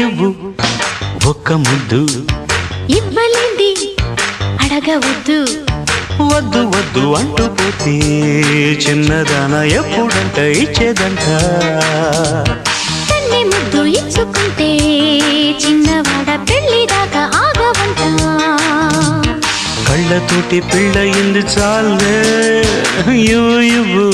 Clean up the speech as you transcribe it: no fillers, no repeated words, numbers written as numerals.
ఇవ్వు ఒక్క ముద్దు ఇవ్వలేంది అడగవద్దు వద్దు వద్దు అంటూ పోతే చిన్నదాన ఎప్పుడంట ఇచ్చేదంట తన్ని ముద్దు ఇచ్చుకుంటే చిన్నవాడ పెళ్లి దాకా ఆగవంట కళ్ళతోటి పెళ్ళయింది చాలే ఇవ్వు